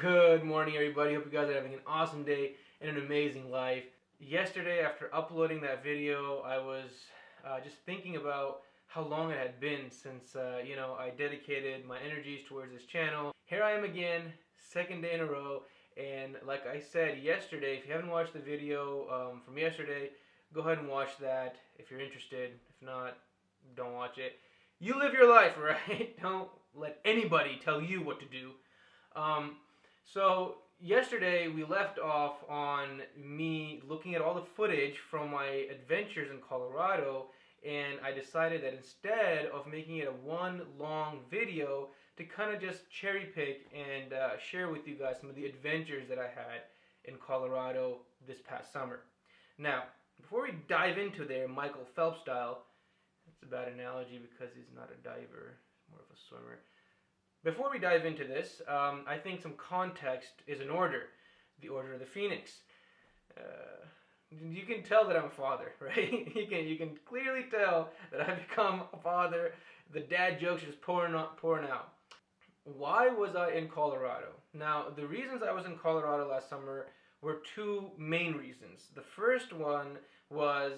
Good morning, everybody. Hope you guys are having an awesome day and an amazing life. Yesterday, after uploading that video, I was just thinking about how long it had been since I dedicated my energies towards this channel. Here I am again, second day in a row, and like I said yesterday, if you haven't watched the video from yesterday, go ahead and watch that if you're interested. If not, don't watch it. You live your life, right? Don't let anybody tell you what to do. So yesterday we left off on me looking at all the footage from my adventures in Colorado, and I decided that instead of making it a one long video, to kind of just cherry pick and share with you guys some of the adventures that I had in Colorado this past summer. Now, before we dive into there, Michael Phelps style, that's a bad analogy because he's not a diver, he's more of a swimmer. Before we dive into this, I think some context is in order. The Order of the Phoenix. You can tell that I'm a father, right? You can clearly tell that I've become a father. The dad jokes are just pouring out. Why was I in Colorado? Now, the reasons I was in Colorado last summer were two main reasons. The first one was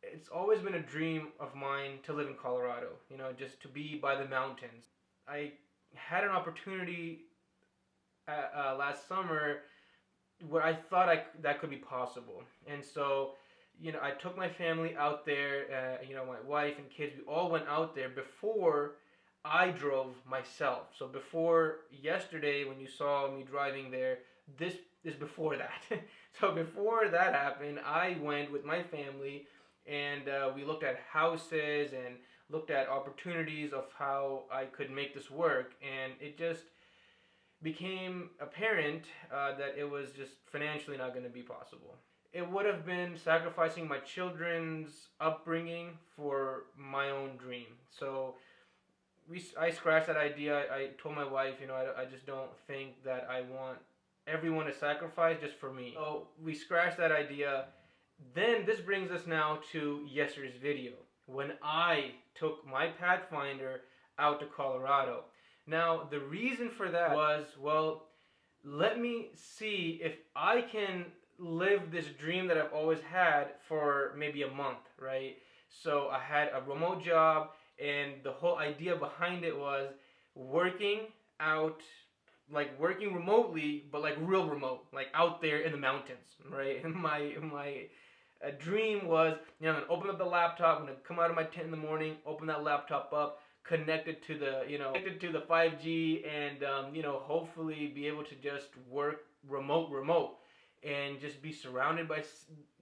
it's always been a dream of mine to live in Colorado, just to be by the mountains. I had an opportunity last summer where I thought that could be possible, and so I took my family out there. My wife and kids, we all went out there before I drove myself. So before yesterday, when you saw me driving there, this is before that. So before that happened, I went with my family, and we looked at houses and looked at opportunities of how I could make this work, and it just became apparent that it was just financially not going to be possible. It would have been sacrificing my children's upbringing for my own dream. So I scratched that idea. I told my wife, I just don't think that I want everyone to sacrifice just for me. So we scratched that idea. Then this brings us now to yesterday's video, when I took my Pathfinder out to Colorado. Now, the reason for that was, well, let me see if I can live this dream that I've always had for maybe a month, right? So I had a remote job, and the whole idea behind it was working remotely, but like real remote, like out there in the mountains, right? And my dream was, I'm gonna open up the laptop, I'm gonna come out of my tent in the morning, open that laptop up, connect it to the 5G, and hopefully be able to just work remote, and just be surrounded by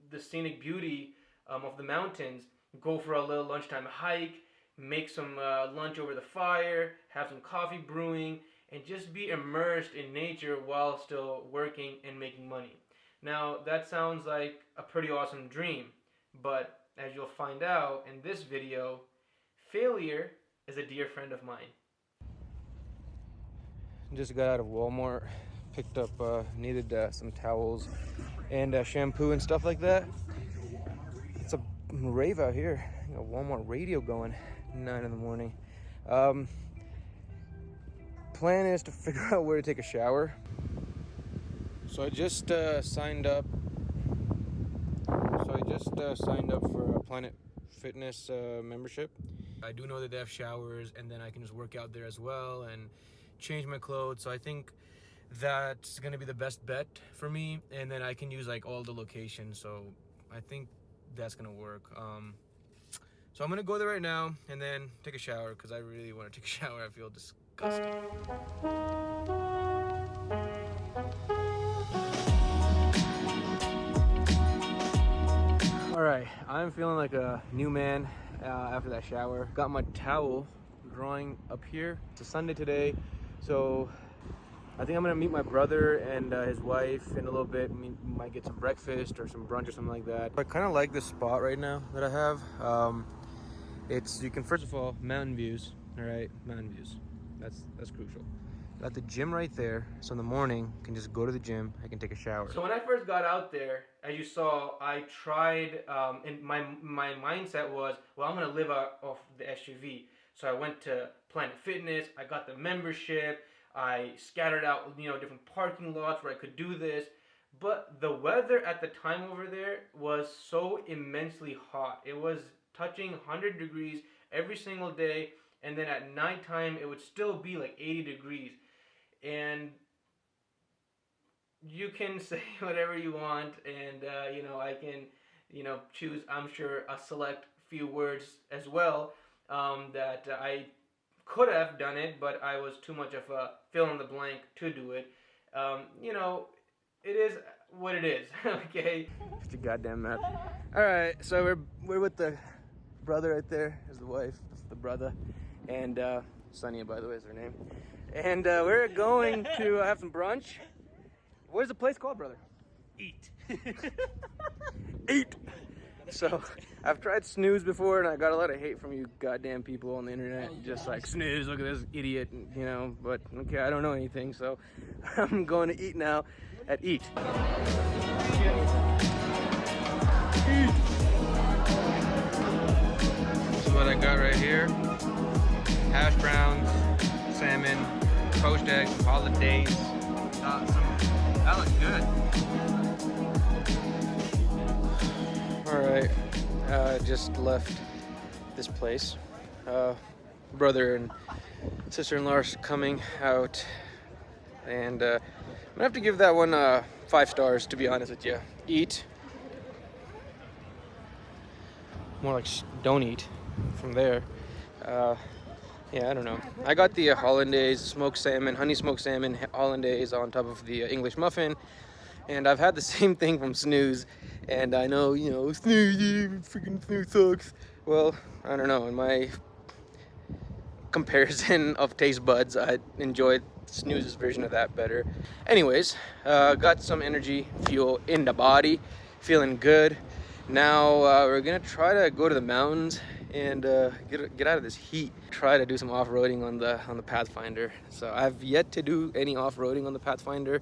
the scenic beauty of the mountains. Go for a little lunchtime hike, make some lunch over the fire, have some coffee brewing, and just be immersed in nature while still working and making money. Now, that sounds like a pretty awesome dream, but as you'll find out in this video, failure is a dear friend of mine. Just got out of Walmart, picked up, needed some towels and shampoo and stuff like that. It's a rave out here. A Walmart radio going, 9 in the morning. Plan is to figure out where to take a shower. So I just signed up. For a Planet Fitness membership. I do know that they have showers, and then I can just work out there as well and change my clothes. So I think that's gonna be the best bet for me, and then I can use like all the locations. So I think that's gonna work. So I'm gonna go there right now and then take a shower, because I really want to take a shower. I feel disgusting. Alright, I'm feeling like a new man after that shower. Got my towel drying up here. It's a Sunday today, so I think I'm gonna meet my brother and his wife in a little bit. We might get some breakfast or some brunch or something like that. I kind of like this spot right now that I have. You can, first of all, mountain views. Alright, mountain views. That's crucial. Got the gym right there, so in the morning I can just go to the gym, I can take a shower. So when I first got out there, as you saw, I tried, and my mindset was, well, I'm gonna live off the SUV. So I went to Planet Fitness, I got the membership, I scattered out, different parking lots where I could do this. But the weather at the time over there was so immensely hot. It was touching 100 degrees every single day, and then at nighttime it would still be like 80 degrees. And you can say whatever you want, and I can, choose, I'm sure, a select few words as well, that I could have done it, but I was too much of a fill in the blank to do it. It is what it is. Okay. Just a goddamn map. All right, so we're with the brother right there. Is the wife, the brother, and Sonia, by the way, is her name. And we're going to have some brunch. Where's the place called, brother? Eat. Eat. So, I've tried snooze before, and I got a lot of hate from you goddamn people on the internet. Just like, snooze, look at this idiot, but okay, I don't know anything, so I'm going to eat now at Eat. Eat. This is what I got right here. Hash browns, salmon, poached eggs, holidays. That looks good. Alright, just left this place. Brother and sister-in-law are coming out, and I'm gonna have to give that one 5 stars, to be honest with you. Eat. More like don't eat from there. Yeah, I don't know. I got the hollandaise smoked salmon, honey smoked salmon hollandaise on top of the English muffin, and I've had the same thing from Snooze, and I know, Snooze, freaking Snooze sucks. Well, I don't know. In my comparison of taste buds, I enjoyed Snooze's version of that better. Anyways, got some energy, fuel in the body, feeling good. Now we're gonna try to go to the mountains and get out of this heat. Try to do some off-roading on the Pathfinder. So I've yet to do any off-roading on the Pathfinder,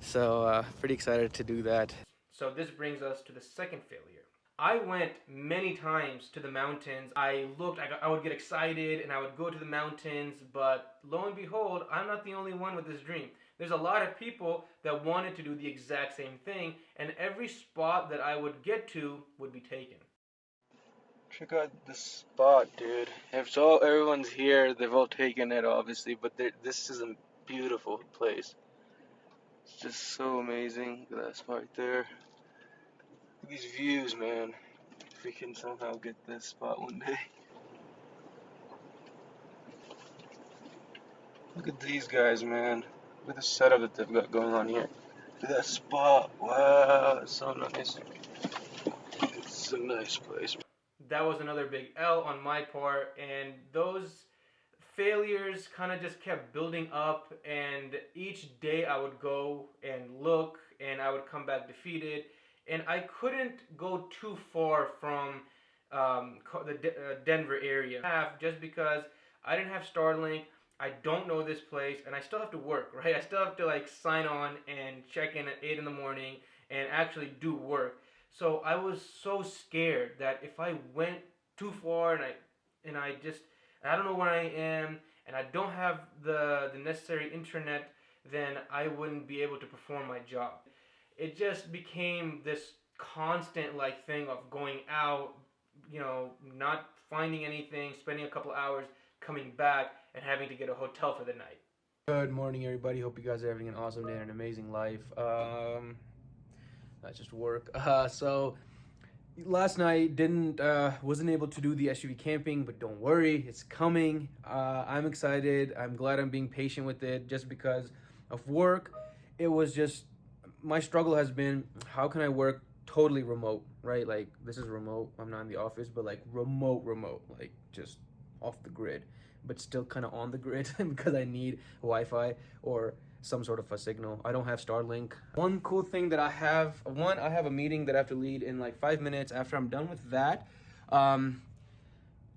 so pretty excited to do that. So this brings us to the second failure. I went many times to the mountains. I would get excited and I would go to the mountains, but lo and behold, I'm not the only one with this dream. There's a lot of people that wanted to do the exact same thing, and every spot that I would get to would be taken. Check out this spot, dude. Everyone's here, they've all taken it, obviously, but this is a beautiful place. It's just so amazing. Look at that spot right there. Look at these views, man. If we can somehow get this spot one day. Look at these guys, man. Look at the setup that they've got going on here. Look at that spot. Wow, it's so nice. It's a nice place. That was another big L on my part, and those failures kind of just kept building up, and each day I would go and look, and I would come back defeated, and I couldn't go too far from the Denver area, just because I didn't have Starlink. I don't know this place, and I still have to work, right? I still have to sign on and check in at 8 in the morning and actually do work. So I was so scared that if I went too far and I don't know where I am, and I don't have the necessary internet, then I wouldn't be able to perform my job. It just became this constant thing of going out, not finding anything, spending a couple hours, coming back, and having to get a hotel for the night. Good morning, everybody. Hope you guys are having an awesome day and an amazing life. That's just work. So last night wasn't able to do the SUV camping, but don't worry, it's coming. I'm excited. I'm glad I'm being patient with it just because of work. It was just, my struggle has been, how can I work totally remote, right? This is remote. I'm not in the office, but remote, just off the grid, but still kind of on the grid because I need Wi-Fi or some sort of a signal. I don't have Starlink. One cool thing that I have a meeting that I have to lead in 5 minutes. After I'm done with that, I'm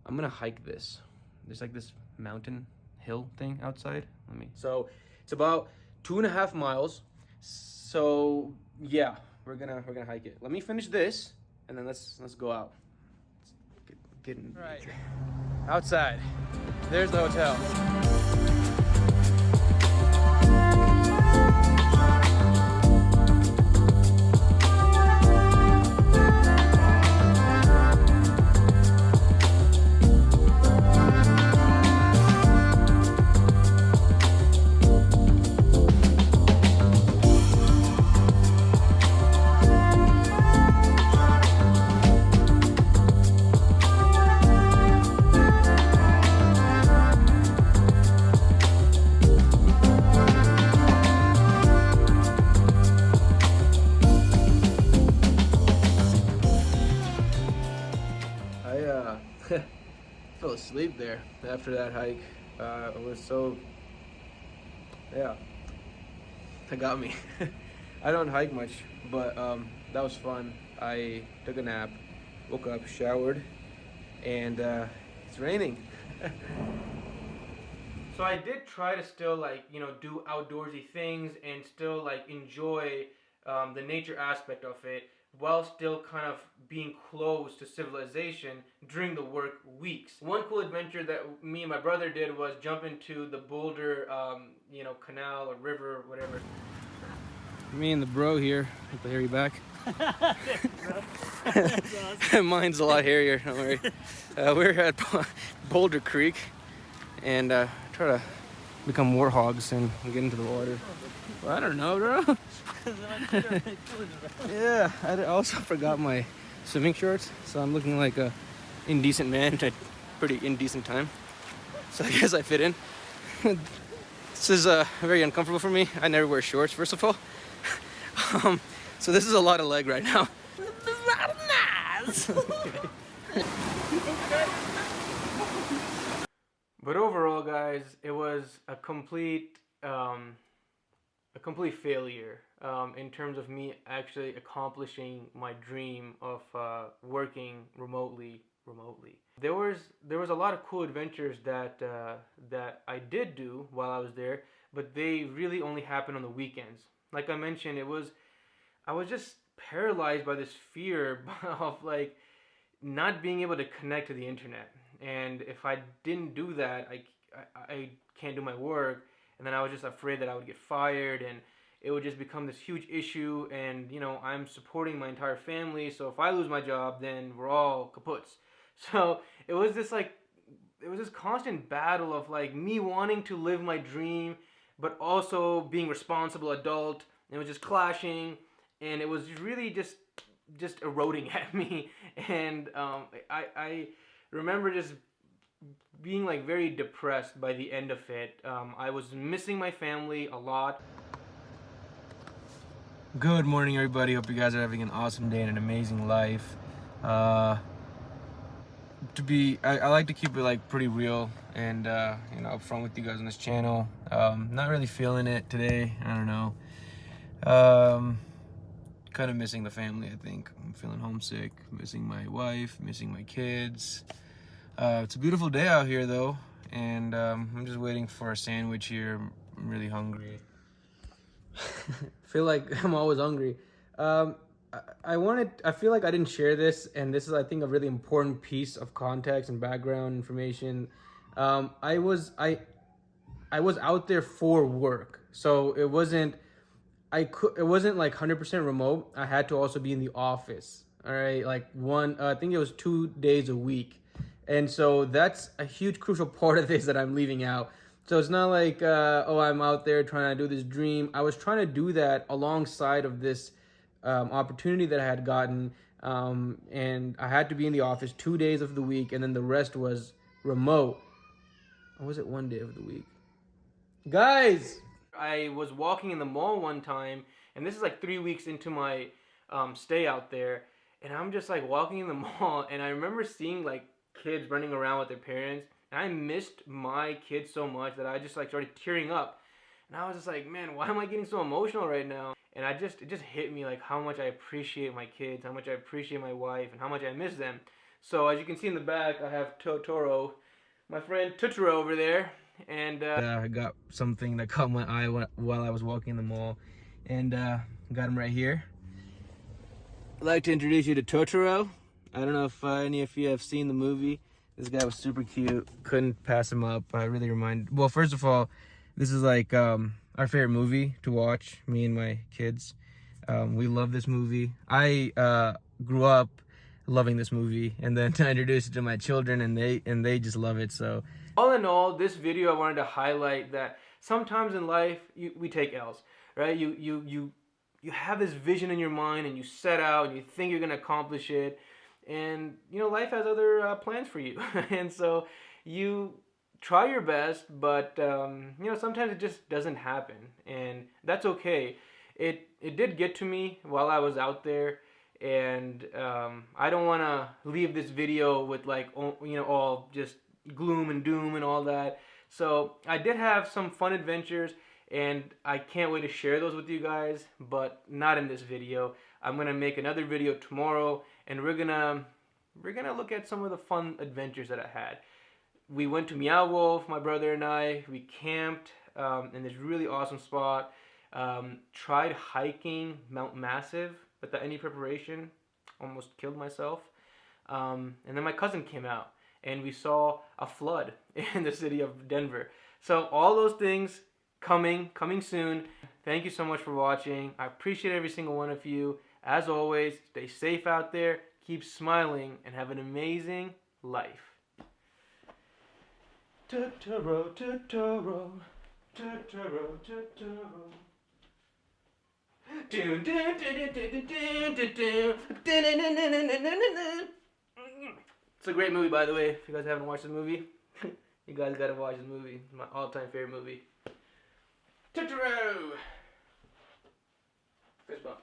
gonna hike this. There's this mountain hill thing outside. So it's about 2.5 miles. So yeah, we're gonna hike it. Let me finish this and then let's go out. Get in. Right. Outside. There's the hotel. sleep there after that hike. It was so, yeah, it got me. I don't hike much, but that was fun. I took a nap, woke up, showered, and it's raining. So I did try to still like, you know, do outdoorsy things and still like enjoy the nature aspect of it while still kind of being close to civilization during the work weeks. One cool adventure that me and my brother did was jump into the Boulder, you know, canal or river or whatever. Me and the bro here with the hairy back. Mine's a lot hairier, don't worry. We're at Boulder Creek and try to become warthogs and get into the water. Well, I don't know, bro. Yeah, I also forgot my swimming shorts, so I'm looking like a indecent man at pretty indecent time. So I guess I fit in. This is very uncomfortable for me. I never wear shorts, first of all. So this is a lot of leg right now. But overall, guys, it was a complete failure in terms of me actually accomplishing my dream of working remotely. There was a lot of cool adventures that I did do while I was there, but they really only happened on the weekends. Like I mentioned, I was just paralyzed by this fear of like not being able to connect to the internet. And if I didn't do that, I can't do my work. And then I was just afraid that I would get fired and it would just become this huge issue. And, you know, I'm supporting my entire family. So if I lose my job, then we're all kaputs. So it was this constant battle of like me wanting to live my dream, but also being responsible adult. And it was just clashing. And it was really just eroding at me. And I remember just being like very depressed by the end of it. I was missing my family a lot. Good morning, everybody. Hope you guys are having an awesome day and an amazing life. I like to keep it like pretty real and you know, upfront with you guys on this channel. Not really feeling it today. I don't know. Kind of missing the family, I think. I'm feeling homesick, missing my wife, missing my kids. It's a beautiful day out here though, and I'm just waiting for a sandwich here. I'm really hungry. Feel like I'm always hungry. I feel like I didn't share this, and this is, I think, a really important piece of context and background information. I was out there for work, so it wasn't like 100% remote. I had to also be in the office. All right, like I think it was 2 days a week. And so that's a huge crucial part of this that I'm leaving out. So it's not like, oh, I'm out there trying to do this dream. I was trying to do that alongside of this opportunity that I had gotten. And I had to be in the office 2 days of the week, and then the rest was remote. Or was it 1 day of the week? Guys! I was walking in the mall one time, and this is like 3 weeks into my stay out there. And I'm just like walking in the mall, and I remember seeing like kids running around with their parents, and I missed my kids so much that I just like started tearing up. And I was just like, man, why am I getting so emotional right now? And it just hit me like how much I appreciate my kids, how much I appreciate my wife, and how much I miss them. So as you can see in the back, I have Totoro, my friend Totoro over there, and I got something that caught my eye while I was walking in the mall, and got him right here. I'd like to introduce you to Totoro. I don't know if any of you have seen the movie. This guy was super cute. Couldn't pass him up. Well, first of all, this is like our favorite movie to watch, me and my kids. We love this movie. I grew up loving this movie, and then I introduced it to my children, and they just love it. So all in all, this video I wanted to highlight that sometimes in life we take L's, right? You have this vision in your mind, and you set out, and you think you're gonna accomplish it. And, you know, life has other plans for you. And so you try your best, but, you know, sometimes it just doesn't happen. And that's okay. It did get to me while I was out there. And I don't want to leave this video with, like, you know, all just gloom and doom and all that. So I did have some fun adventures, and I can't wait to share those with you guys, but not in this video. I'm gonna make another video tomorrow, and we're gonna look at some of the fun adventures that I had. We went to Meow Wolf, my brother and I. We camped in this really awesome spot. Tried hiking Mount Massive without any preparation. Almost killed myself. And then my cousin came out, and we saw a flood in the city of Denver. So all those things coming soon. Thank you so much for watching. I appreciate every single one of you. As always, stay safe out there, keep smiling, and have an amazing life. Totoro, Totoro, Totoro, Totoro. It's a great movie, by the way. If you guys haven't watched the movie, you guys gotta watch the movie. It's my all-time favorite movie. Totoro! Fist bump.